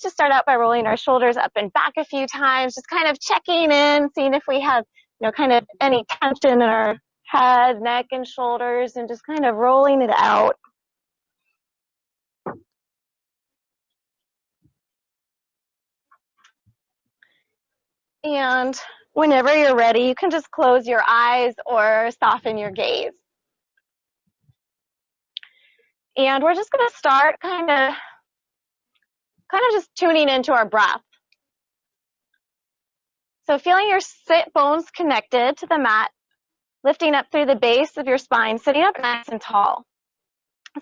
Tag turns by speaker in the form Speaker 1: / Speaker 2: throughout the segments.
Speaker 1: to start out by rolling our shoulders up and back a few times, just kind of checking in, seeing if we have, kind of any tension in our head, neck, and shoulders, and just kind of rolling it out. And whenever you're ready, you can just close your eyes or soften your gaze. And we're just going to start kind of just tuning into our breath. So feeling your sit bones connected to the mat, lifting up through the base of your spine, sitting up nice and tall.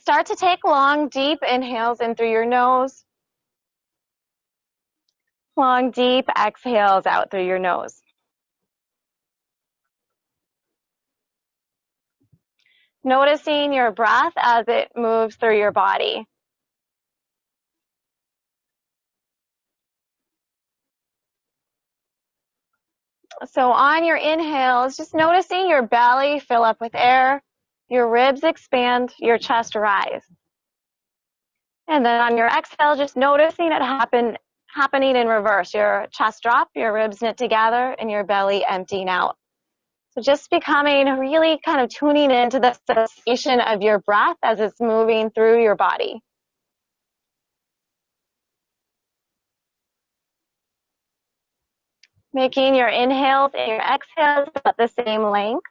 Speaker 1: Start to take long, deep inhales in through your nose. Long, deep exhales out through your nose. Noticing your breath as it moves through your body. So on your inhales, just noticing your belly fill up with air, your ribs expand, your chest rise. And then on your exhale, just noticing it happening in reverse. Your chest drop, your ribs knit together, and your belly emptying out. So just becoming really kind of tuning into the sensation of your breath as it's moving through your body. Making your inhales and your exhales about the same length.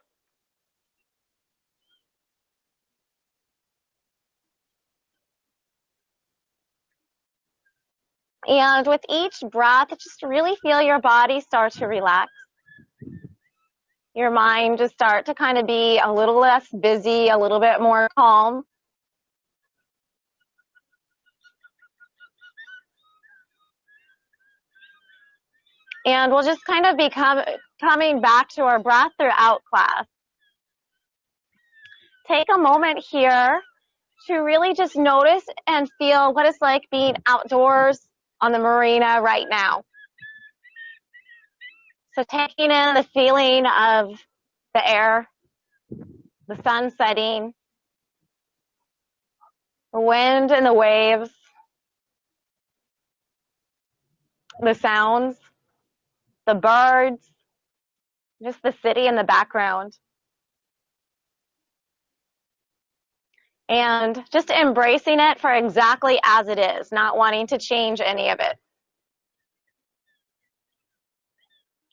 Speaker 1: And with each breath, just really feel your body start to relax. Your mind just start to kind of be a little less busy, a little bit more calm. And we'll just kind of be coming back to our breath throughout class. Take a moment here to really just notice and feel what it's like being outdoors on the marina right now. So taking in the feeling of the air, the sun setting, the wind and the waves, the sounds, the birds, just the city in the background. And just embracing it for exactly as it is, not wanting to change any of it.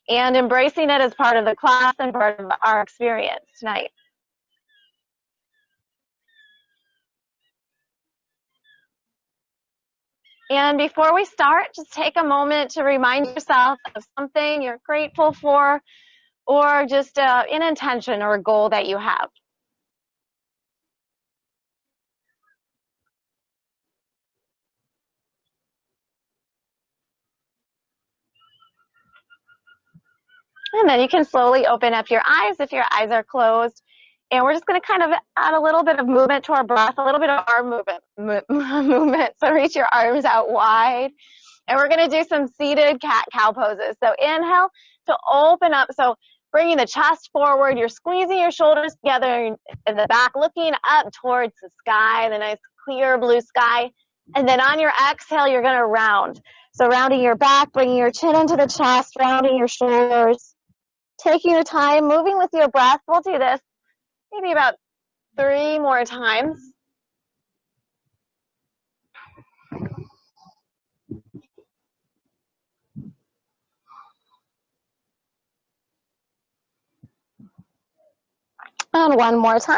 Speaker 1: And embracing it as part of the class and part of our experience tonight. And before we start, just take a moment to remind yourself of something you're grateful for, or just an intention or a goal that you have. And then you can slowly open up your eyes if your eyes are closed. And we're just going to kind of add a little bit of movement to our breath, a little bit of arm movement. So reach your arms out wide. And we're going to do some seated cat-cow poses. So inhale to open up. So bringing the chest forward. You're squeezing your shoulders together in the back, looking up towards the sky, the nice clear blue sky. And then on your exhale, you're going to round. So rounding your back, bringing your chin into the chest, rounding your shoulders. Taking your time, moving with your breath. We'll do this maybe about 3 more times. And 1 more time.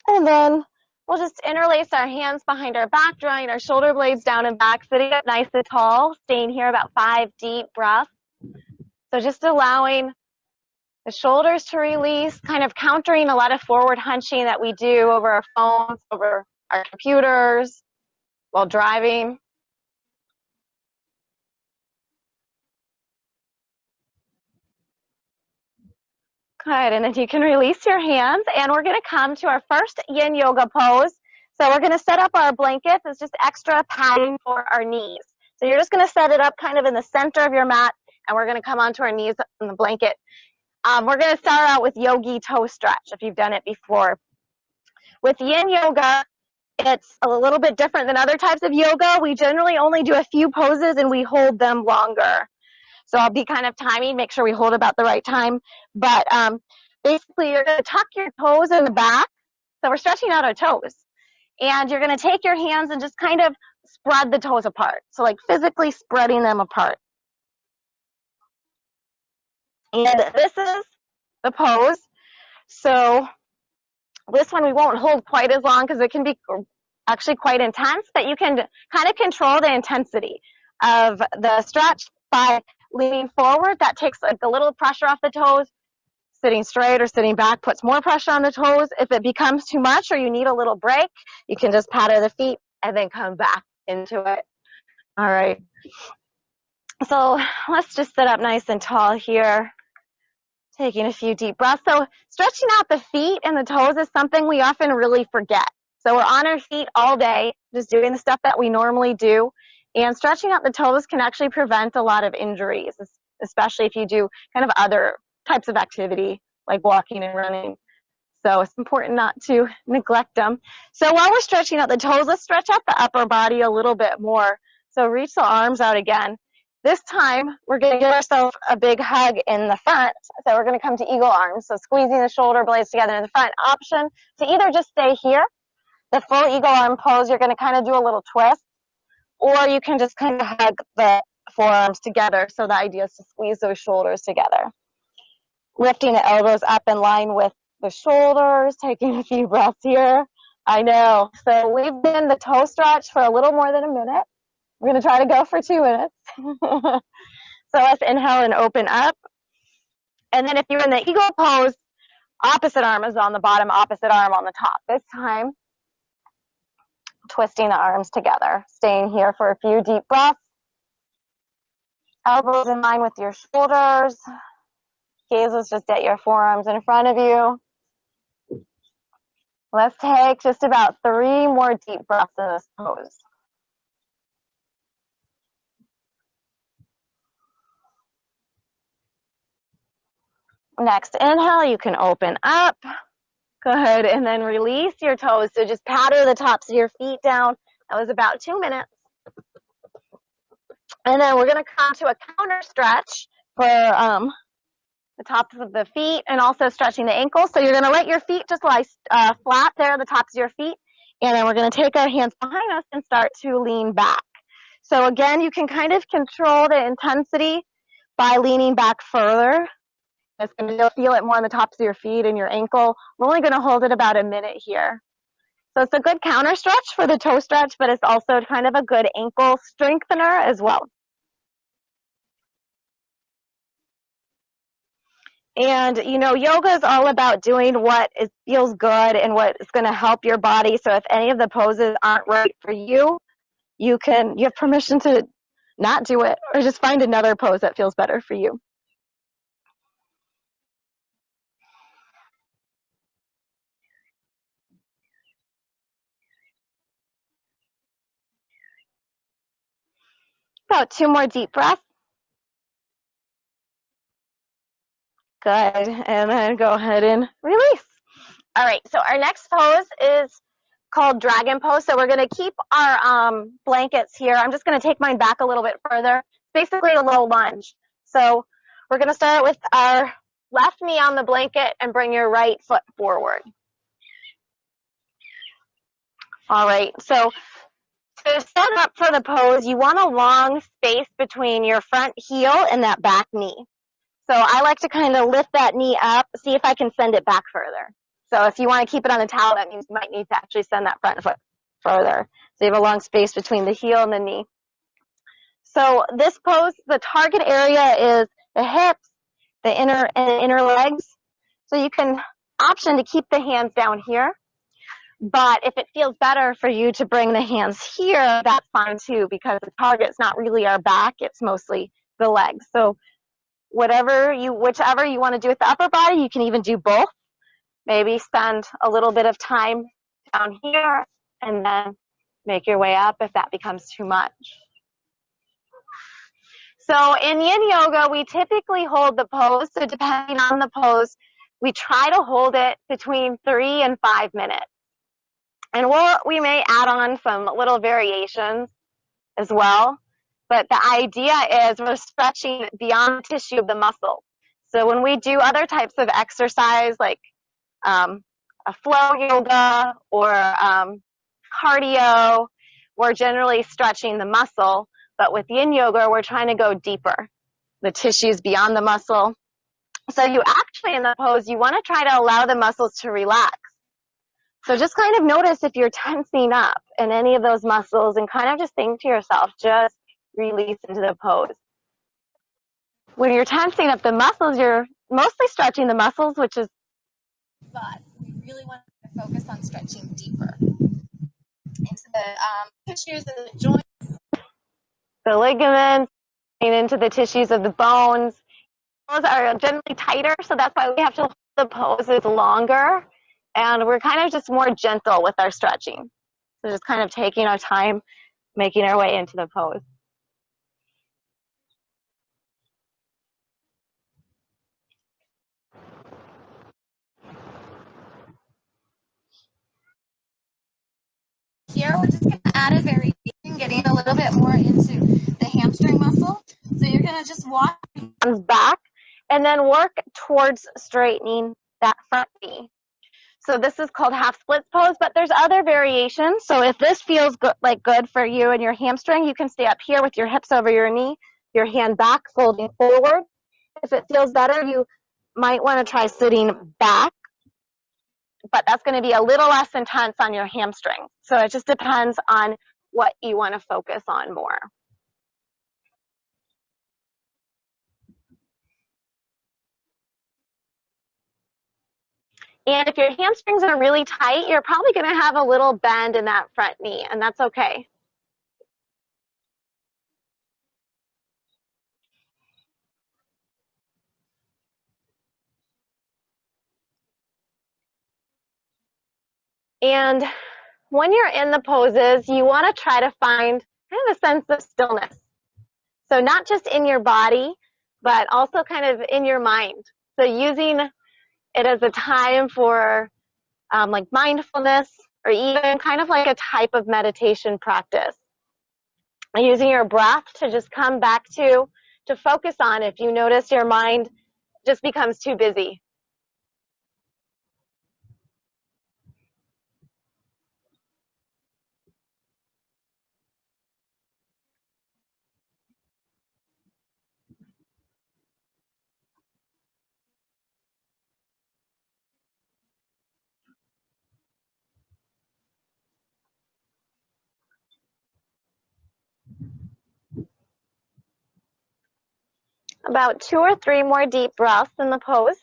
Speaker 1: And then we'll just interlace our hands behind our back, drawing our shoulder blades down and back, sitting up nice and tall, staying here about 5 deep breaths. So just allowing the shoulders to release, kind of countering a lot of forward hunching that we do over our phones, over our computers, while driving. Good, and then you can release your hands, and we're going to come to our first Yin Yoga pose. So we're going to set up our blankets. It's just extra padding for our knees. So you're just going to set it up kind of in the center of your mat, and we're going to come onto our knees on the blanket. We're going to start out with Yogi Toe Stretch, if you've done it before. With Yin Yoga, it's a little bit different than other types of yoga. We generally only do a few poses and we hold them longer. So I'll be kind of timing, make sure we hold about the right time. But basically, you're going to tuck your toes in the back. So we're stretching out our toes. And you're going to take your hands and just kind of spread the toes apart. So like physically spreading them apart. And this is the pose. So this one we won't hold quite as long because it can be actually quite intense, but you can kind of control the intensity of the stretch by leaning forward. That takes like a little pressure off the toes. Sitting straight or sitting back puts more pressure on the toes. If it becomes too much or you need a little break, you can just paddle the feet and then come back into it. All right. So let's just sit up nice and tall here. Taking a few deep breaths. So stretching out the feet and the toes is something we often really forget. So we're on our feet all day, just doing the stuff that we normally do. And stretching out the toes can actually prevent a lot of injuries, especially if you do kind of other types of activity like walking and running. So it's important not to neglect them. So while we're stretching out the toes, let's stretch out the upper body a little bit more. So reach the arms out again. This time, we're going to give ourselves a big hug in the front. So we're going to come to eagle arms. So squeezing the shoulder blades together in the front. Option to either just stay here, the full eagle arm pose, you're going to kind of do a little twist, or you can just kind of hug the forearms together. So the idea is to squeeze those shoulders together. Lifting the elbows up in line with the shoulders, taking a few breaths here. I know. So we've been in the toe stretch for a little more than a minute. We're going to try to go for 2 minutes. So let's inhale and open up. And then if you're in the eagle pose, opposite arm is on the bottom, opposite arm on the top. This time, twisting the arms together. Staying here for a few deep breaths. Elbows in line with your shoulders. Gaze is just at your forearms in front of you. Let's take just about 3 more deep breaths in this pose. Next inhale, you can open up. Good, and then release your toes. So just paddle the tops of your feet down. That was about 2 minutes. And then we're going to come to a counter stretch for the tops of the feet and also stretching the ankles. So you're going to let your feet just lie flat there, the tops of your feet. And then we're going to take our hands behind us and start to lean back. So again, you can kind of control the intensity by leaning back further. You'll feel it more on the tops of your feet and your ankle. We're only going to hold it about a minute here. So it's a good counter stretch for the toe stretch, but it's also kind of a good ankle strengthener as well. And, you know, yoga is all about doing what feels good and what is going to help your body. So if any of the poses aren't right for you, you have permission to not do it or just find another pose that feels better for you. About 2 more deep breaths. Good. And then go ahead and release. All right. So our next pose is called dragon pose. So we're going to keep our blankets here. I'm just going to take mine back a little bit further. Basically a little lunge. So we're going to start with our left knee on the blanket and bring your right foot forward. All right. So to set up for the pose, you want a long space between your front heel and that back knee. So I like to kind of lift that knee up, see if I can send it back further. So if you want to keep it on the towel, that means you might need to actually send that front foot further. So you have a long space between the heel and the knee. So this pose, the target area is the hips, the inner legs. So you can option to keep the hands down here. But if it feels better for you to bring the hands here, that's fine too, because the target's not really our back, it's mostly the legs. So whichever you want to do with the upper body, you can even do both. Maybe spend a little bit of time down here and then make your way up if that becomes too much. So in Yin Yoga, we typically hold the pose. So depending on the pose, we try to hold it between 3 and 5 minutes. And we may add on some little variations as well. But the idea is we're stretching beyond the tissue of the muscle. So when we do other types of exercise like a flow yoga or cardio, we're generally stretching the muscle. But with Yin Yoga, we're trying to go deeper, the tissues beyond the muscle. So you actually, in the pose, you want to try to allow the muscles to relax. So just kind of notice if you're tensing up in any of those muscles and kind of just think to yourself, just release into the pose. When you're tensing up the muscles, you're mostly stretching the muscles, which is, but we really want to focus on stretching deeper into the tissues and the joints, the ligaments, and into the tissues of the bones. Those are generally tighter, so that's why we have to hold the poses longer, and we're kind of just more gentle with our stretching. So just kind of taking our time, making our way into the pose. Here, we're just going to add a variation, getting a little bit more into the hamstring muscle. So you're going to just walk arms back and then work towards straightening that front knee. So this is called half splits pose, but there's other variations. So if this feels good for you and your hamstring, you can stay up here with your hips over your knee, your hand back, folding forward. If it feels better, you might want to try sitting back, but that's going to be a little less intense on your hamstring. So it just depends on what you want to focus on more. And if your hamstrings are really tight, you're probably going to have a little bend in that front knee, and that's okay. And when you're in the poses, you want to try to find kind of a sense of stillness. So not just in your body, but also kind of in your mind. So using it as a time for like mindfulness, or even kind of like a type of meditation practice. Using your breath to just come back to focus on if you notice your mind just becomes too busy. About 2 or 3 more deep breaths in the pose.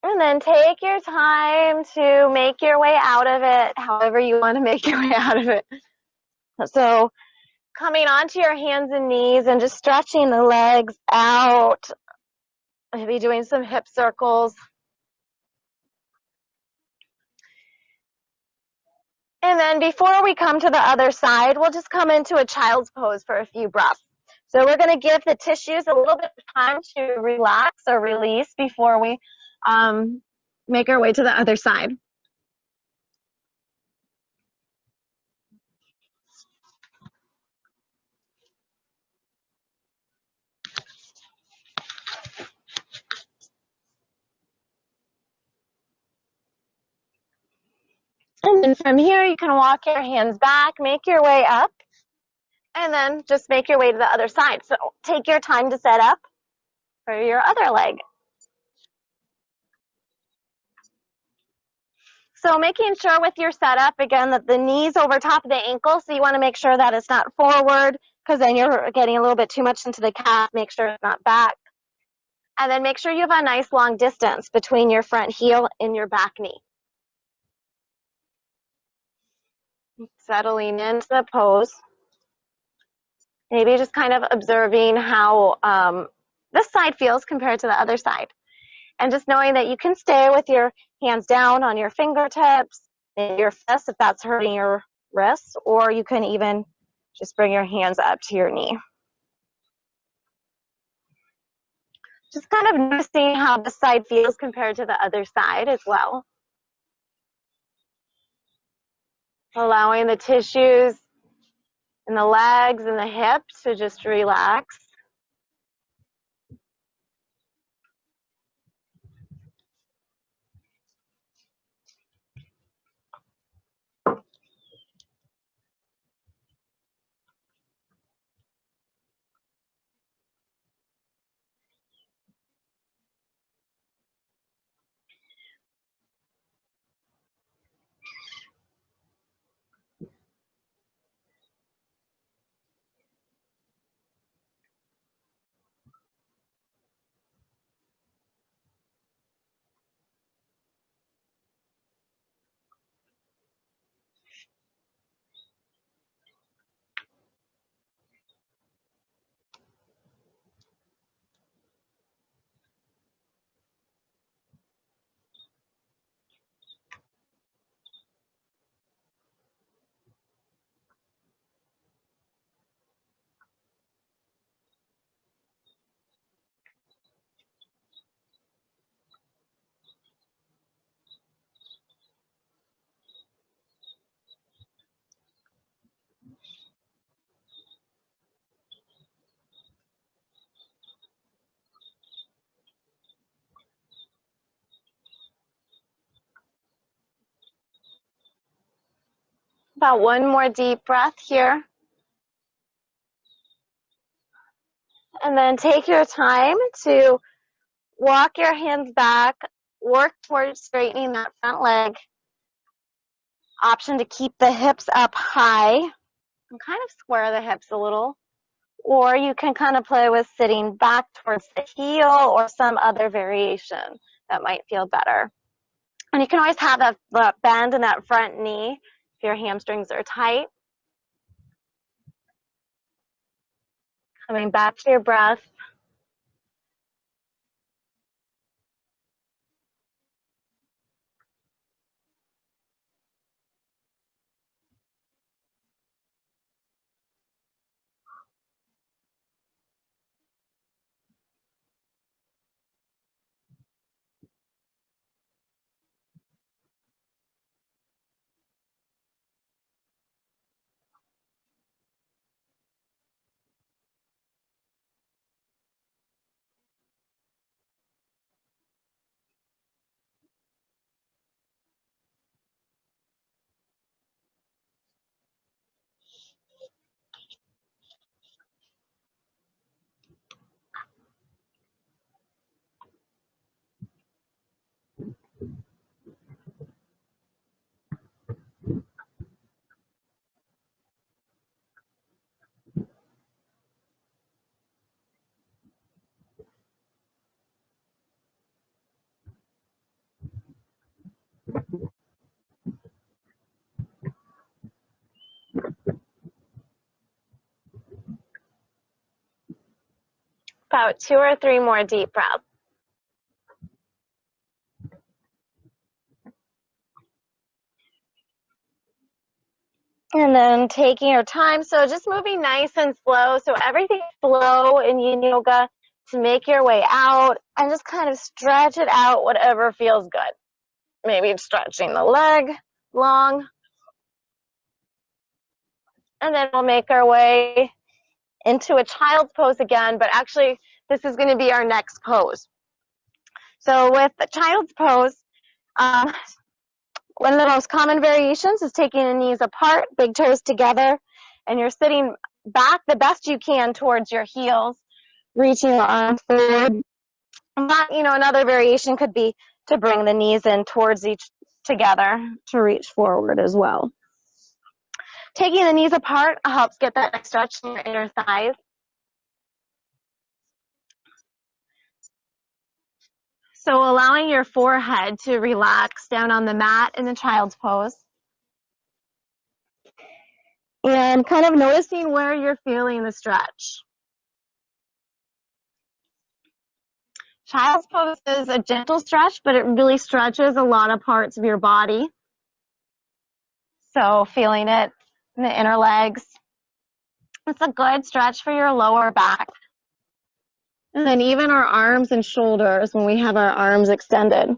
Speaker 1: And then take your time to make your way out of it, however you want to make your way out of it. So coming onto your hands and knees and just stretching the legs out. Maybe doing some hip circles. And then before we come to the other side, we'll just come into a child's pose for a few breaths. So we're going to give the tissues a little bit of time to relax or release before we make our way to the other side. And then from here, you can walk your hands back, make your way up, and then just make your way to the other side. So take your time to set up for your other leg. So making sure with your setup, again, that the knee's over top of the ankle, so you want to make sure that it's not forward, because then you're getting a little bit too much into the calf. Make sure it's not back. And then make sure you have a nice long distance between your front heel and your back knee. Settling into the pose. Maybe just kind of observing how this side feels compared to the other side. And just knowing that you can stay with your hands down on your fingertips, maybe your fist if that's hurting your wrists, or you can even just bring your hands up to your knee. Just kind of noticing how this side feels compared to the other side as well. Allowing the tissues in the legs and the hips to just relax. About one more deep breath here. And then take your time to walk your hands back, work towards straightening that front leg. Option to keep the hips up high and kind of square the hips a little. Or you can kind of play with sitting back towards the heel or some other variation that might feel better. And you can always have that bend in that front knee if your hamstrings are tight. Coming back to your breath. About 2 or 3 more deep breaths. And then taking your time. So just moving nice and slow. So everything slow in Yin Yoga to make your way out and just kind of stretch it out, whatever feels good. Maybe stretching the leg long. And then we'll make our way into a child's pose again, but actually this is going to be our next pose. So with the child's pose, one of the most common variations is taking the knees apart, big toes together, and you're sitting back the best you can towards your heels, reaching the arms forward. But, another variation could be to bring the knees in towards each together to reach forward as well. Taking the knees apart helps get that stretch in your inner thighs. So allowing your forehead to relax down on the mat in the child's pose. And kind of noticing where you're feeling the stretch. Child's pose is a gentle stretch, but it really stretches a lot of parts of your body. So feeling it in the inner legs. It's a good stretch for your lower back. And then even our arms and shoulders when we have our arms extended.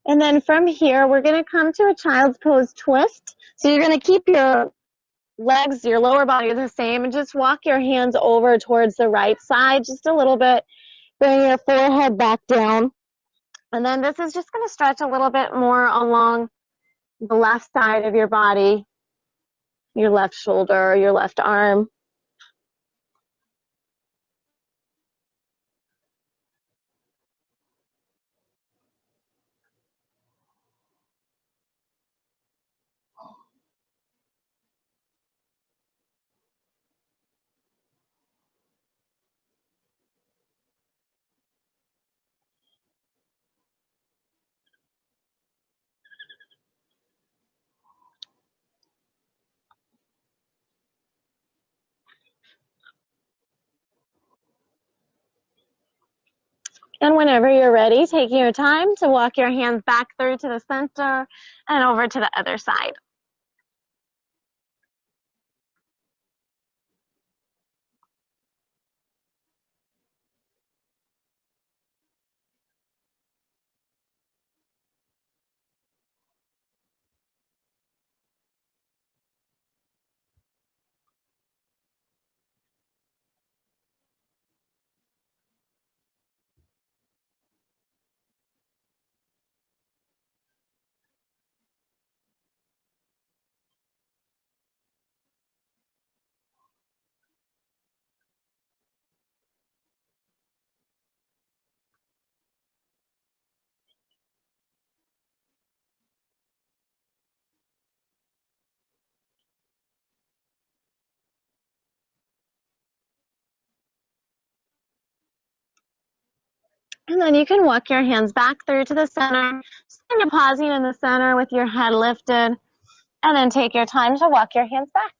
Speaker 1: And then from here, we're going to come to a child's pose twist. So you're going to keep your legs, your lower body the same, and just walk your hands over towards the right side just a little bit. Bring your forehead back down. And then this is just going to stretch a little bit more along the left side of your body, your left shoulder, your left arm. And whenever you're ready, taking your time to walk your hands back through to the center and over to the other side. And then you can walk your hands back through to the center. So you're pausing in the center with your head lifted. And then take your time to walk your hands back.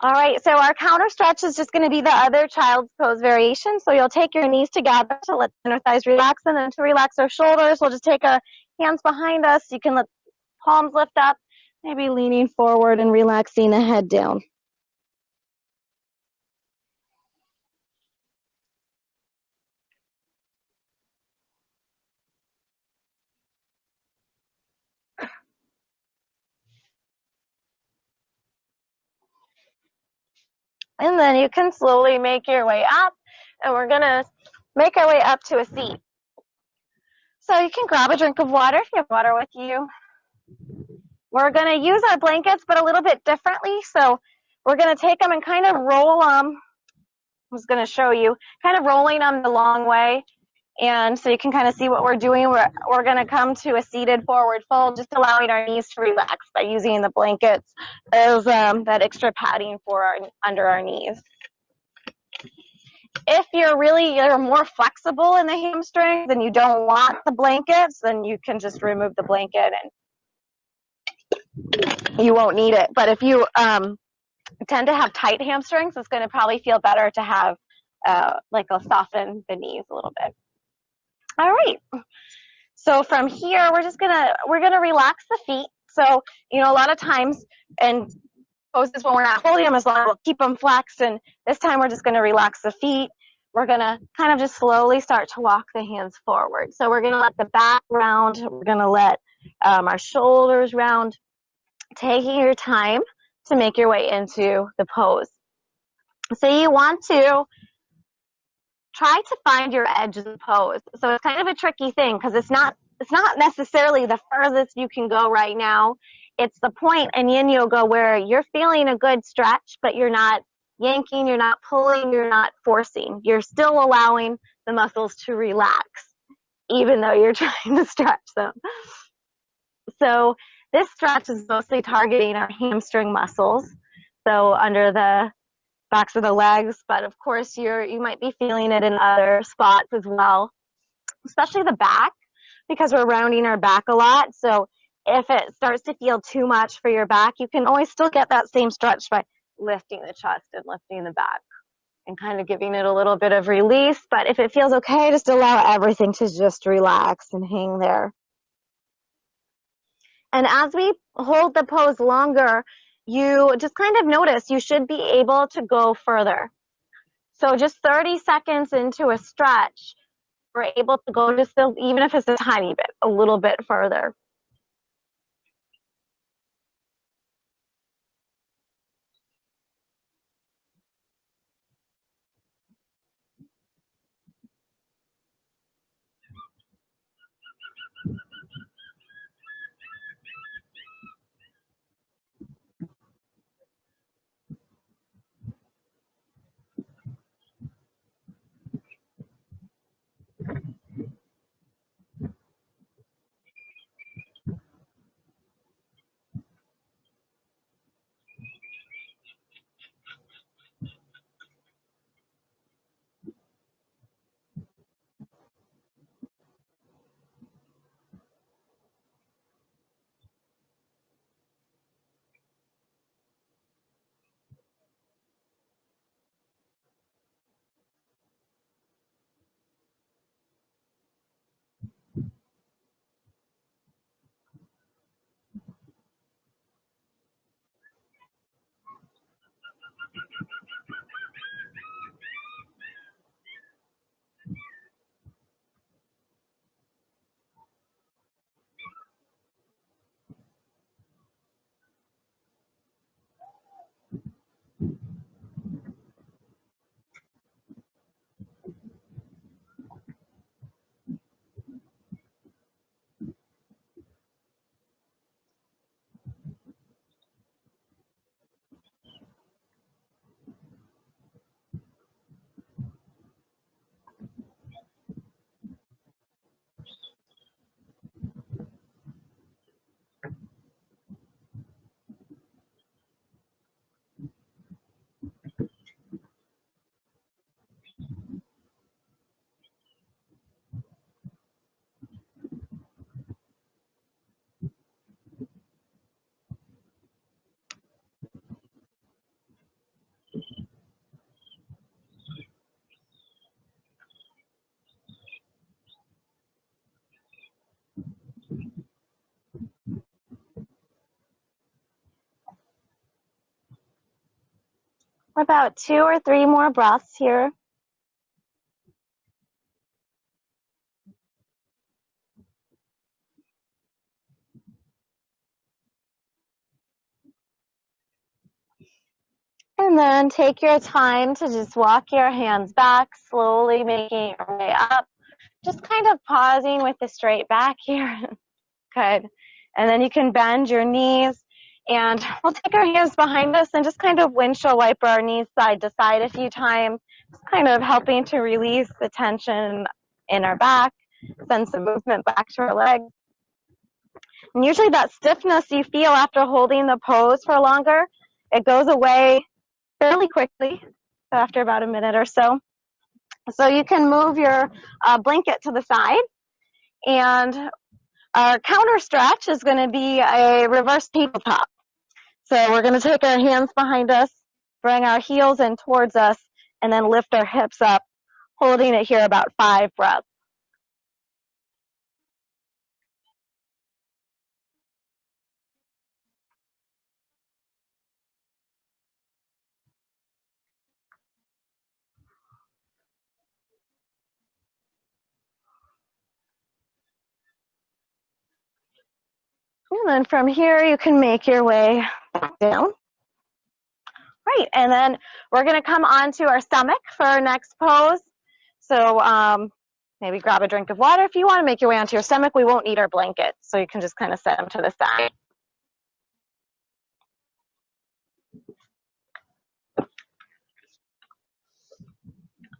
Speaker 1: All right, so our counter stretch is just going to be the other child's pose variation. So you'll take your knees together to let the inner thighs relax. And then to relax our shoulders, we'll just take our hands behind us. You can let palms lift up, maybe leaning forward and relaxing the head down. And then you can slowly make your way up, and we're going to make our way up to a seat. So you can grab a drink of water if you have water with you. We're going to use our blankets, but a little bit differently. So we're going to take them and kind of roll them. I was going to show you, kind of rolling them the long way. And so you can kind of see what we're doing. We're going to come to a seated forward fold, just allowing our knees to relax by using the blankets as that extra padding for under our knees. If you're more flexible in the hamstrings and you don't want the blankets, then you can just remove the blanket and you won't need it. But if you tend to have tight hamstrings, it's going to probably feel better to have like a soften the knees a little bit. All right. So from here, we're gonna relax the feet. So a lot of times and poses when we're not holding them as long, we'll keep them flexed. And this time we're just gonna relax the feet. We're gonna kind of just slowly start to walk the hands forward. So we're gonna let the back round. We're gonna let our shoulders round. Taking your time to make your way into the pose. So you want to try to find your edge of the pose. So it's kind of a tricky thing because it's not necessarily the furthest you can go right now. It's the point in Yin Yoga where you're feeling a good stretch, but you're not yanking, you're not pulling, you're not forcing. You're still allowing the muscles to relax, even though you're trying to stretch them. So this stretch is mostly targeting our hamstring muscles, so under the backs of the legs, but of course you might be feeling it in other spots as well, especially the back, because we're rounding our back a lot. So if it starts to feel too much for your back, you can always still get that same stretch by lifting the chest and lifting the back and kind of giving it a little bit of release. But if it feels okay, just allow everything to just relax and hang there. And as we hold the pose longer, you just kind of notice you should be able to go further. So just 30 seconds into a stretch, we're able to go just even if it's a tiny bit, a little bit further. About 2 or 3 more breaths here. And then take your time to just walk your hands back, slowly making your way up. Just kind of pausing with the straight back here. Good. And then you can bend your knees. And we'll take our hands behind us and just kind of windshield wiper our knees side to side a few times, just kind of helping to release the tension in our back, send some movement back to our legs. And usually that stiffness you feel after holding the pose for longer, it goes away fairly quickly after about a minute or so. So you can move your blanket to the side, and our counter stretch is going to be a reverse tabletop. So we're going to take our hands behind us, bring our heels in towards us, and then lift our hips up, holding it here about 5 breaths. And then from here, you can make your way back down. Right, and then we're going to come onto our stomach for our next pose. So maybe grab a drink of water. If you want to make your way onto your stomach, we won't need our blanket, so you can just kind of set them to the side.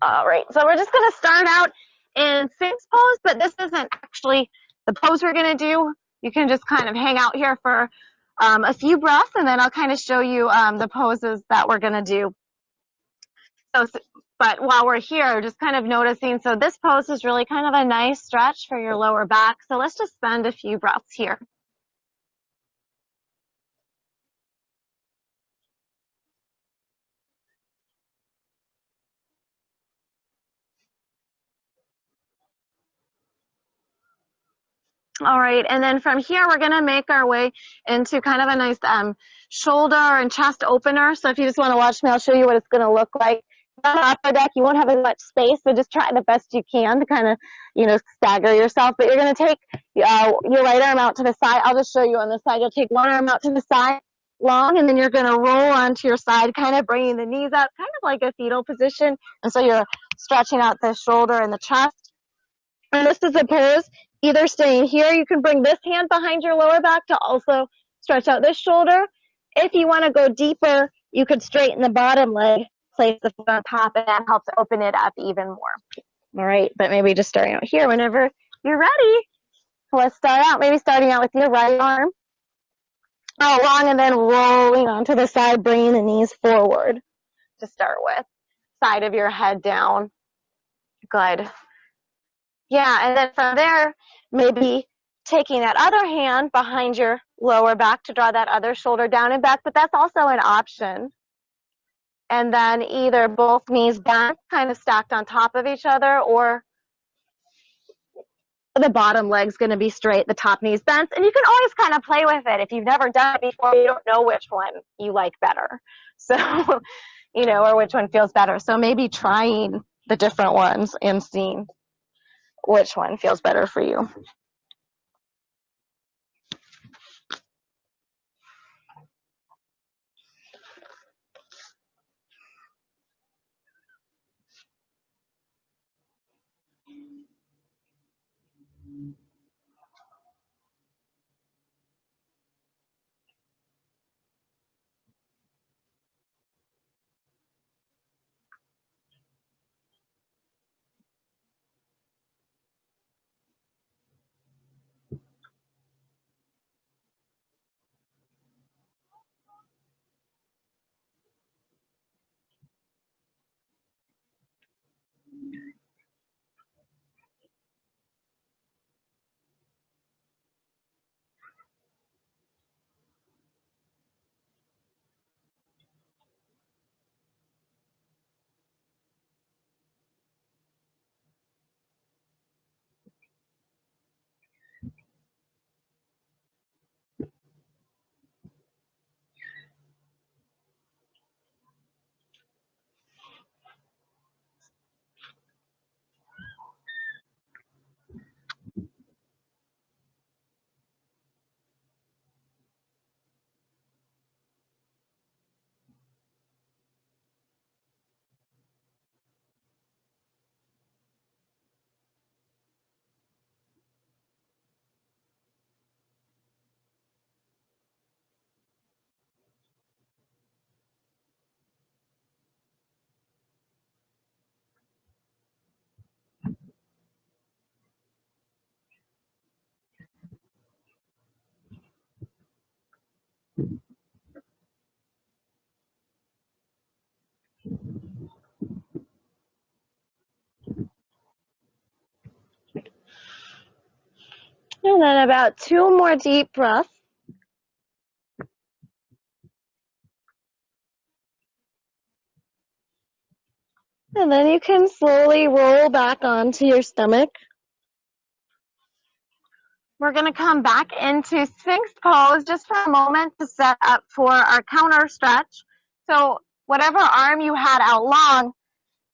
Speaker 1: All right, so we're just going to start out in Sphinx Pose, but this isn't actually the pose we're going to do. You can just kind of hang out here for a few breaths, and then I'll kind of show you the poses that we're going to do. So, but while we're here, just kind of noticing, so this pose is really kind of a nice stretch for your lower back. So let's just spend a few breaths here. All right, and then from here, we're going to make our way into kind of a nice shoulder and chest opener. So if you just want to watch me, I'll show you what it's going to look like. On the upper deck, you won't have as much space, so just try the best you can to kind of, stagger yourself. But you're going to take your right arm out to the side. I'll just show you on the side. You'll take one arm out to the side long, and then you're going to roll onto your side, kind of bringing the knees up, kind of like a fetal position. And so you're stretching out the shoulder and the chest. And this is a pose, either staying here, you can bring this hand behind your lower back to also stretch out this shoulder. If you want to go deeper, you could straighten the bottom leg, place the foot on top, and that helps open it up even more. All right, but maybe just starting out here whenever you're ready. Let's start out, maybe starting out with your right arm out long and then rolling onto the side, bringing the knees forward to start with. Side of your head down. Good. Yeah, and then from there, maybe taking that other hand behind your lower back to draw that other shoulder down and back, but that's also an option. And then either both knees bent, kind of stacked on top of each other, or the bottom leg's going to be straight, the top knee's bent. And you can always kind of play with it. If you've never done it before, you don't know which one you like better. So, or which one feels better. So maybe trying the different ones and seeing which one feels better for you. And then about 2 more deep breaths. And then you can slowly roll back onto your stomach. We're going to come back into Sphinx Pose just for a moment to set up for our counter stretch. So whatever arm you had out long,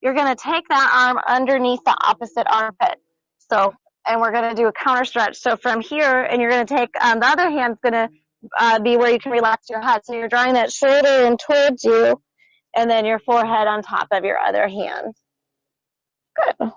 Speaker 1: you're going to take that arm underneath the opposite armpit. So, and we're going to do a counter stretch. So from here, and you're going to take, the other hand's going to be where you can relax your head. So you're drawing that shoulder in towards you, and then your forehead on top of your other hand. Good.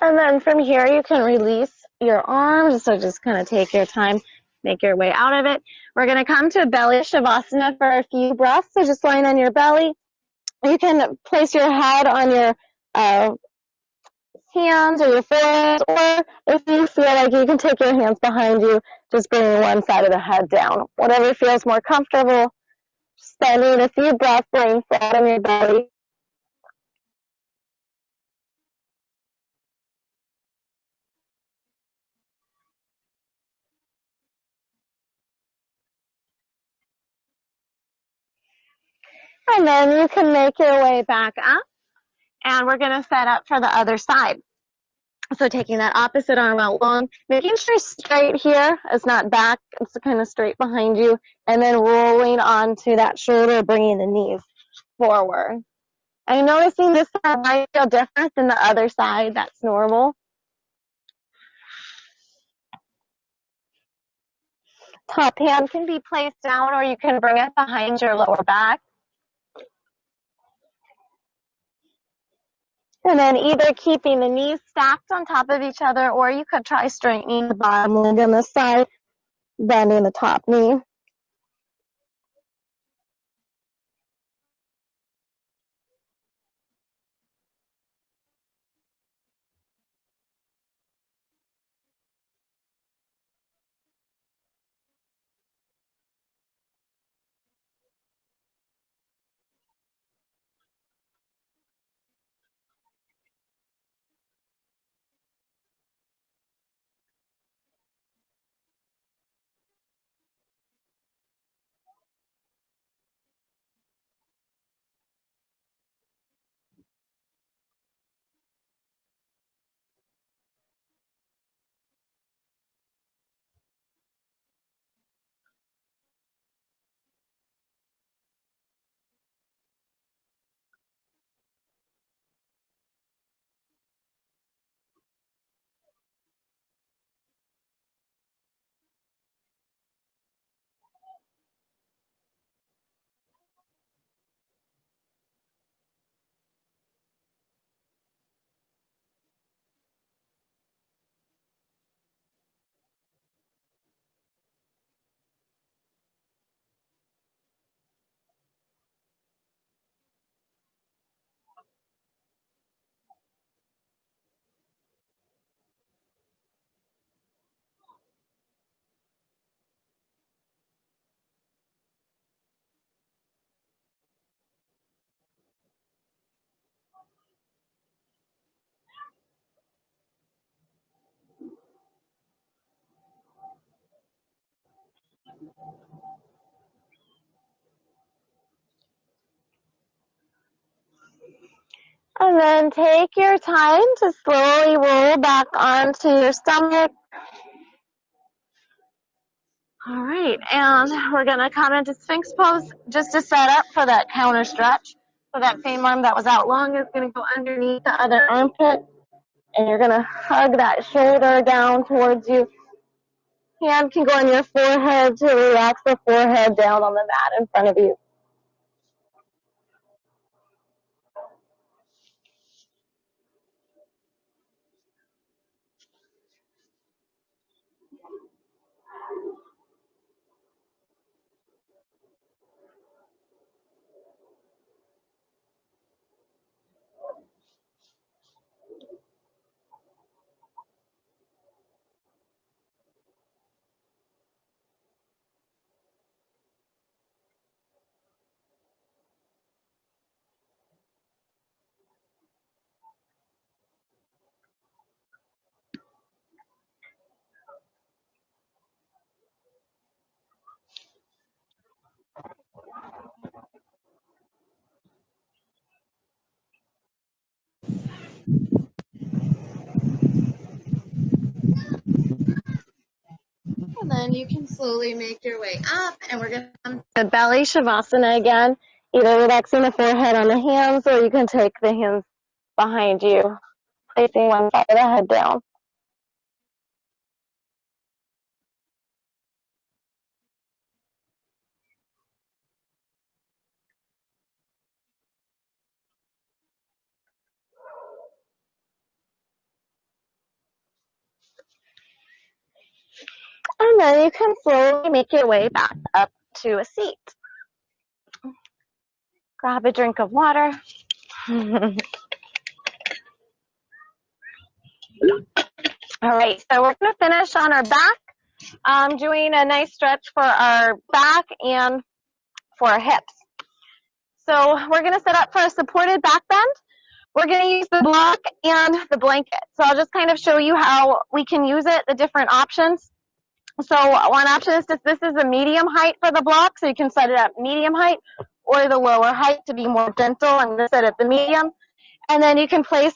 Speaker 1: And then from here, you can release your arms. So just kind of take your time, make your way out of it. We're going to come to belly Shavasana for a few breaths. So just lying on your belly. You can place your head on your hands or your forehead, or if you feel like you can take your hands behind you, just bringing one side of the head down. Whatever feels more comfortable. Spending a few breaths laying flat on your belly. And then you can make your way back up, and we're going to set up for the other side. So taking that opposite arm out long, making sure straight here, it's not back, it's kind of straight behind you, and then rolling onto that shoulder, bringing the knees forward. And noticing this side might feel different than the other side, that's normal. Top hand can be placed down, or you can bring it behind your lower back. And then either keeping the knees stacked on top of each other, or you could try straightening the bottom leg on this side, bending the top knee. And then take your time to slowly roll back onto your stomach. All right, and we're going to come into Sphinx Pose just to set up for that counter stretch. So that same arm that was out long is going to go underneath the other armpit, and you're going to hug that shoulder down towards you. Hand can go on your forehead to relax the forehead down on the mat in front of you. And then you can slowly make your way up, and we're going to come to belly Shavasana again, either relaxing the forehead on the hands, or you can take the hands behind you, placing one side of the head down. then you can slowly make your way back up to a seat. Grab a drink of water. All right, so we're going to finish on our back, doing a nice stretch for our back and for our hips. So we're going to set up for a supported back bend. We're going to use the block and the blanket. So I'll just kind of show you how we can use it, the different options. So one option is this is a medium height for the block, so you can set it at medium height or the lower height to be more gentle. I'm going to set it at the medium. And then you can place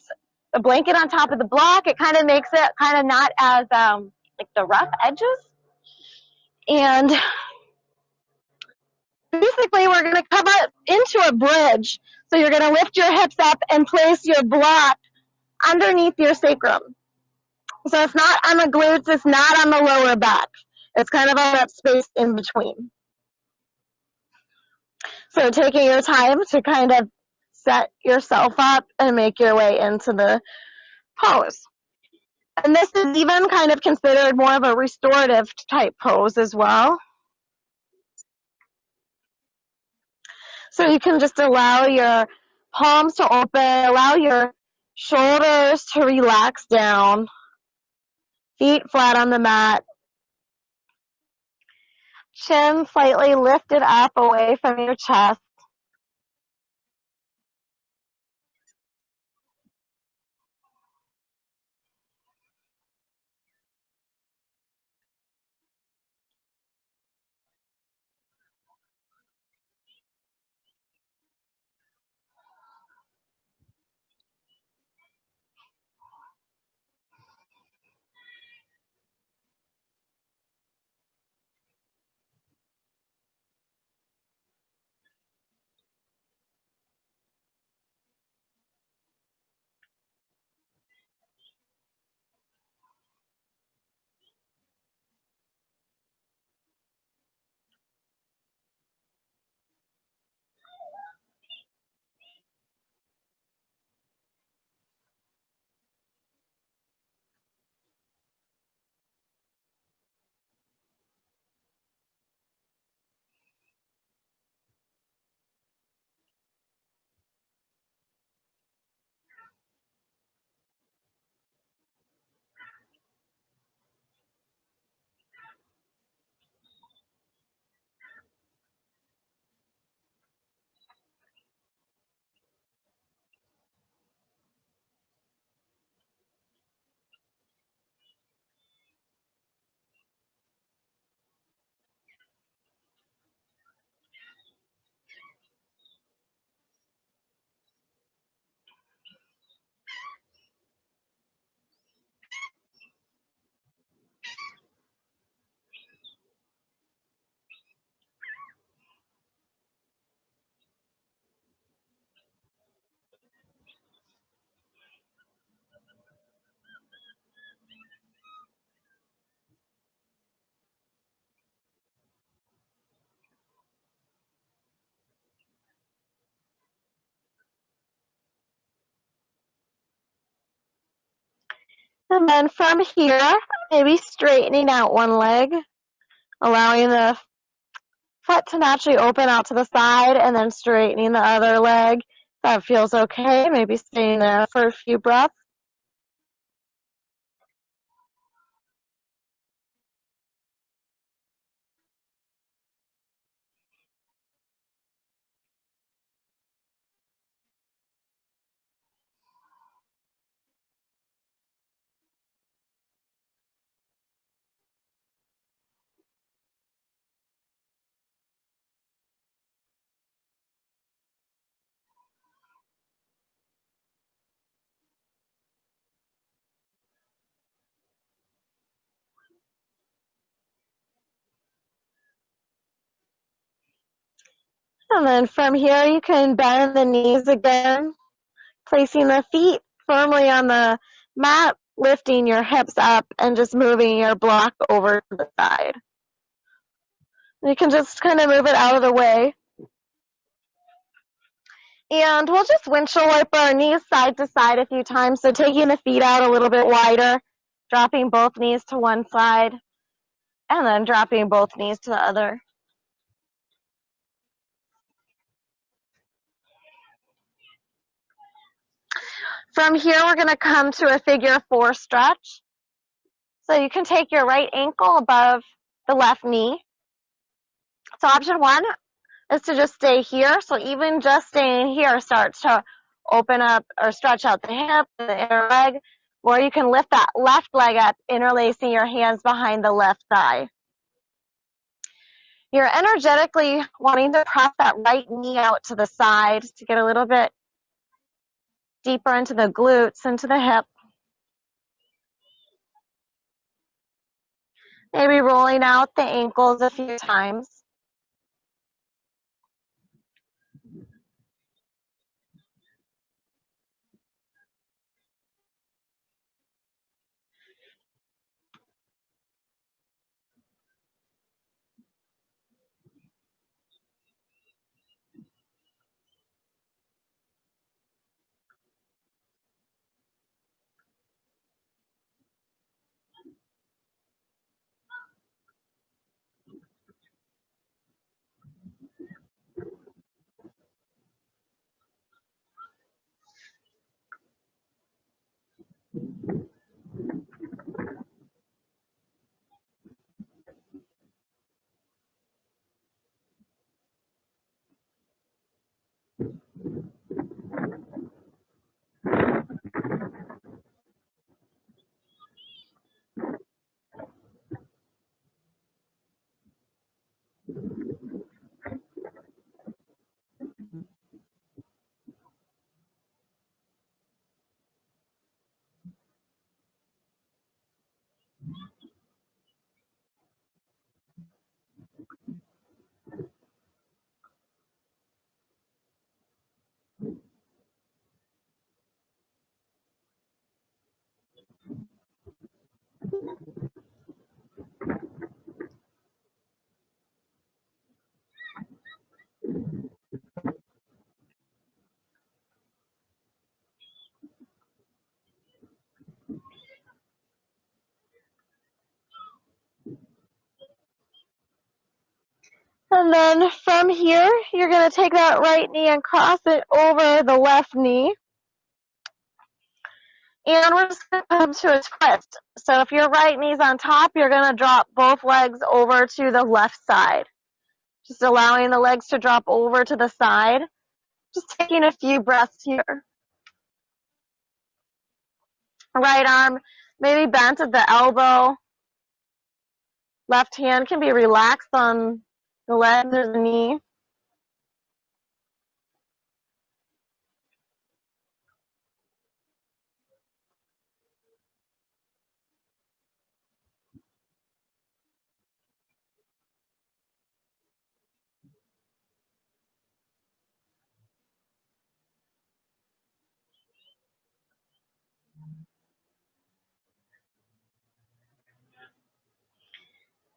Speaker 1: a blanket on top of the block. It kind of makes it kind of not as like the rough edges. And basically we're going to cover it into a bridge. So you're going to lift your hips up and place your block underneath your sacrum. So it's not on the glutes, it's not on the lower back. It's kind of on that space in between. So taking your time to kind of set yourself up and make your way into the pose. And this is even kind of considered more of a restorative type pose as well. So you can just allow your palms to open, allow your shoulders to relax down, feet flat on the mat, chin slightly lifted up away from your chest. And then from here, maybe straightening out one leg, allowing the foot to naturally open out to the side, and then straightening the other leg. That feels okay. Maybe staying there for a few breaths. And then from here, you can bend the knees again, placing the feet firmly on the mat, lifting your hips up, and just moving your block over to the side. You can just kind of move it out of the way. And we'll just windshield wipe our knees side to side a few times. So taking the feet out a little bit wider, dropping both knees to one side. And then dropping both knees to the other. From here, we're going to come to a figure 4 stretch. So you can take your right ankle above the left knee. So option 1 is to just stay here. So even just staying here starts to open up or stretch out the hip and the inner leg. Or you can lift that left leg up, interlacing your hands behind the left thigh. You're energetically wanting to press that right knee out to the side to get a little bit deeper into the glutes, into the hip. Maybe rolling out the ankles a few times. And then from here, you're going to take that right knee and cross it over the left knee. And we're just going to come to a twist. So if your right knee's on top, you're going to drop both legs over to the left side. Just allowing the legs to drop over to the side. Just taking a few breaths here. Right arm maybe bent at the elbow. Left hand can be relaxed on the leg or the knee.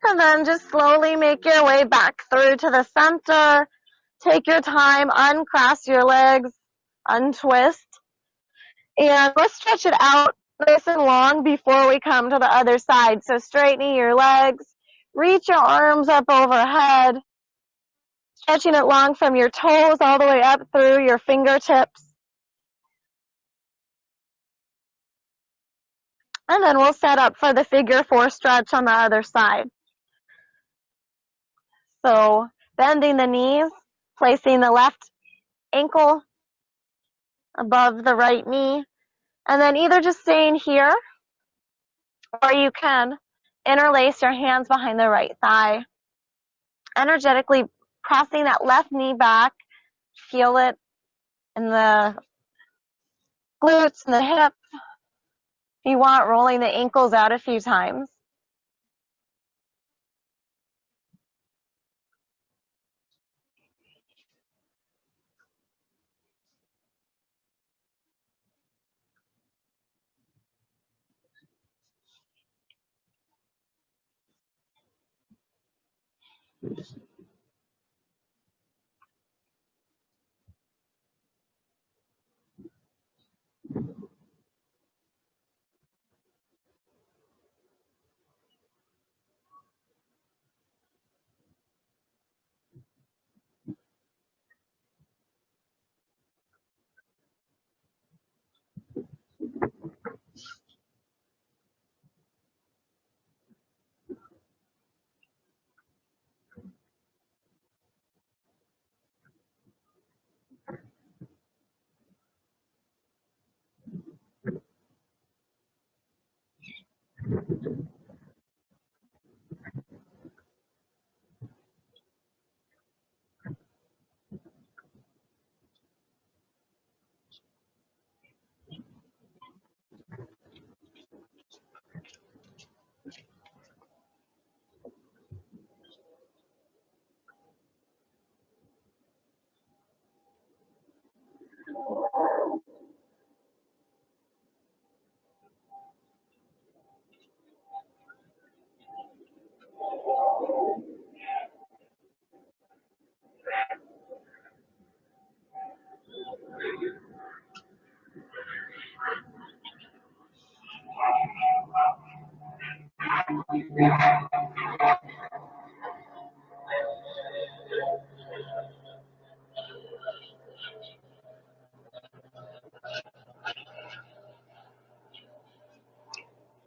Speaker 1: And then just slowly make your way back through to the center. Take your time, uncross your legs, untwist. And let's stretch it out nice and long before we come to the other side. So straightening your legs, reach your arms up overhead, stretching it long from your toes all the way up through your fingertips. And then we'll set up for the figure 4 stretch on the other side. So bending the knees, placing the left ankle above the right knee, and then either just staying here, or you can interlace your hands behind the right thigh, energetically pressing that left knee back. Feel it in the glutes and the hip. If you want, rolling the ankles out a few times.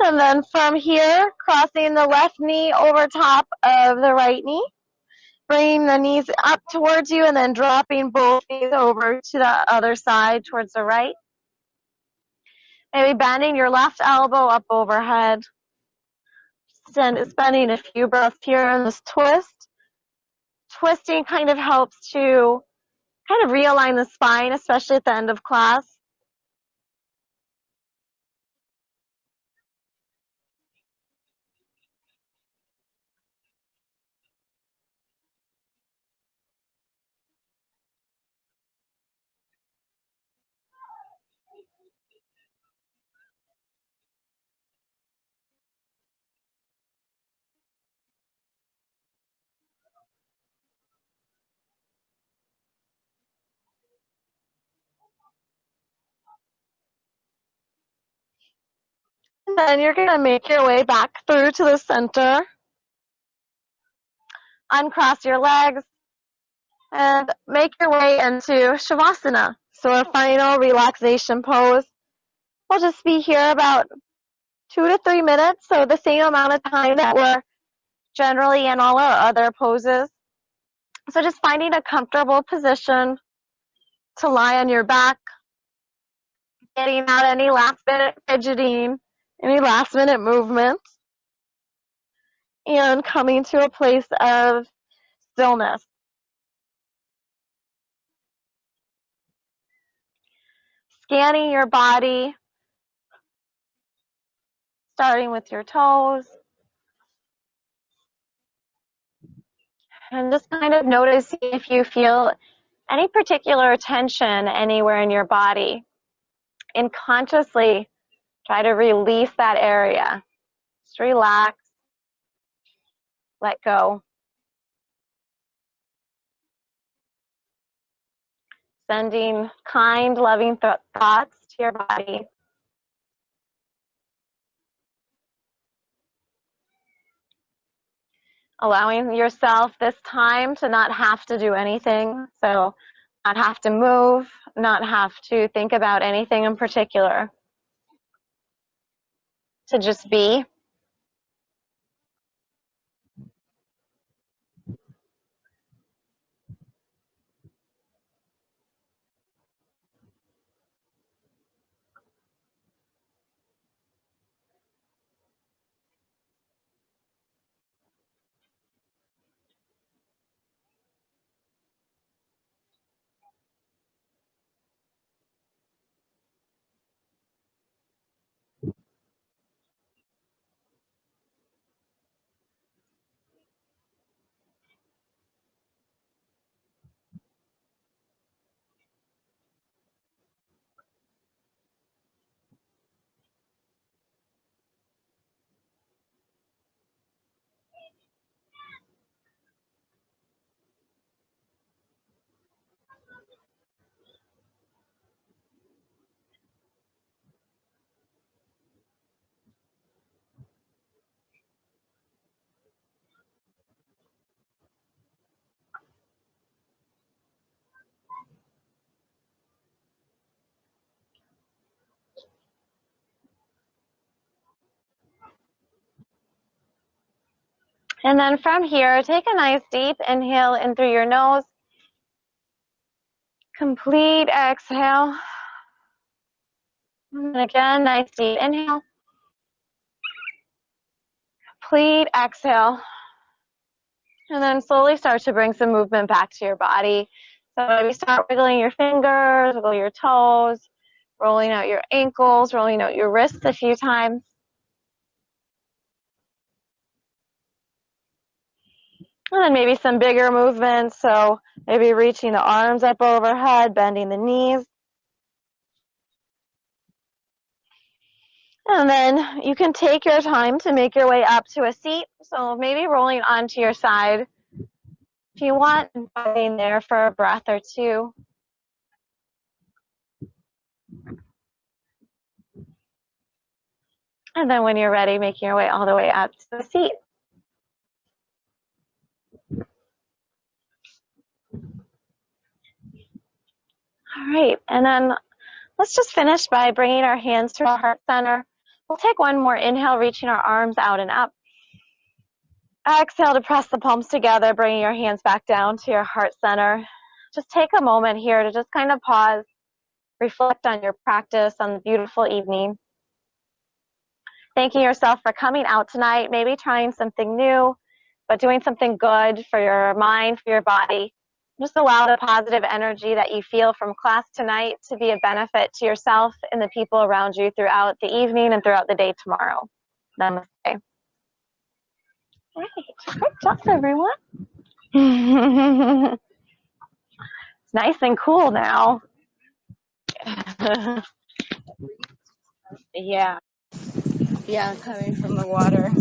Speaker 1: And then from here, crossing the left knee over top of the right knee. Bringing the knees up towards you and then dropping both knees over to the other side towards the right. Maybe bending your left elbow up overhead. Spending a few breaths here in this twist. Twisting kind of helps to kind of realign the spine, especially at the end of class. And then you're going to make your way back through to the center. Uncross your legs and make your way into Shavasana. So a final relaxation pose. We'll just be here about 2 to 3 minutes, so the same amount of time that we're generally in all our other poses. So just finding a comfortable position to lie on your back, getting out any last minute fidgeting, any last minute movement, and coming to a place of stillness. Scanning your body, starting with your toes, and just kind of noticing if you feel any particular tension anywhere in your body, and consciously try to release that area. Just relax, let go. Sending kind, loving thoughts to your body. Allowing yourself this time to not have to do anything. So not have to move, not have to think about anything in particular. To just be. And then from here, take a nice deep inhale in through your nose. Complete exhale. And again, nice deep inhale. complete exhale. And then slowly start to bring some movement back to your body. So maybe start wiggling your fingers, wiggle your toes, rolling out your ankles, rolling out your wrists a few times. And then maybe some bigger movements. So maybe reaching the arms up overhead, bending the knees. And then you can take your time to make your way up to a seat. So maybe rolling onto your side. If you want, staying there for a breath or two. And then when you're ready, making your way all the way up to the seat. All right, and then let's just finish by bringing our hands to our heart center. We'll take one more inhale, reaching our arms out and up. Exhale to press the palms together, bringing your hands back down to your heart center. Just take a moment here to just kind of pause, reflect on your practice, on the beautiful evening. Thanking yourself for coming out tonight, maybe trying something new, but doing something good for your mind, for your body. Just allow the positive energy that you feel from class tonight to be a benefit to yourself and the people around you throughout the evening and throughout the day tomorrow. Namaste. All right, good job, everyone. It's nice and cool now.
Speaker 2: Yeah, coming from the water.